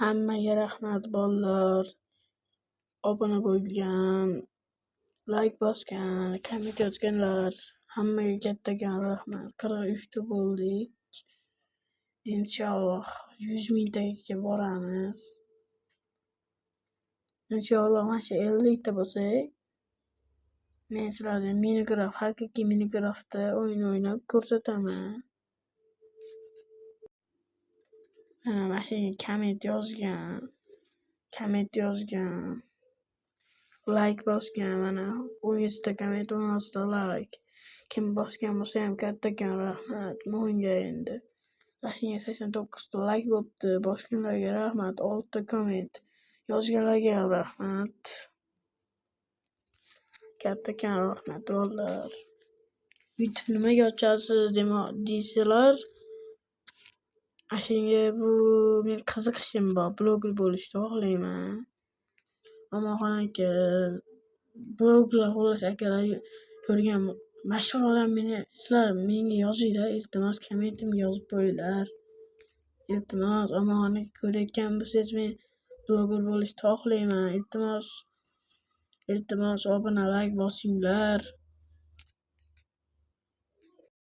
Hammaga rahmat bolalar. Obuna bo'lgan, like bosgan, komment yozganlar. Hammaga kattagan rahmat. 43 ta bo'ldik. Inshaalloh 100 mingtaga boramiz. Inshaalloh mana shu 50 ta bo'lsak, men sizlarga Minecraft, haqiqiy Minecraftda o'yin o'ynab ko'rsataman. Mana shu komment yozgan, like bosgan, mana 17 ta komment, 16 ta like. Kim bosgan bo'lsa ham kattakan rahmat. Mo'nga endi. Rashinga 89 ta like bo'pti. Bosganlarga rahmat. 6 ta komment yozganlarga ham rahmat. Kattakan rahmat bolalar. YouTube nimaga ochasiz deysizlar. Ashunga bu men qiziqishim bor, bloger bo'lishni xohlayman. Omonxon aka, bloglar xolos akalar ko'rgan mashhur odam sizlar menga yozinglar, iltimos kommentimga yozib qo'yinglar. Iltimos Omonxon aka ko'rayotgan bo'lsangiz men bloger bo'lishni xohlayman. Iltimos obuna like bosinglar.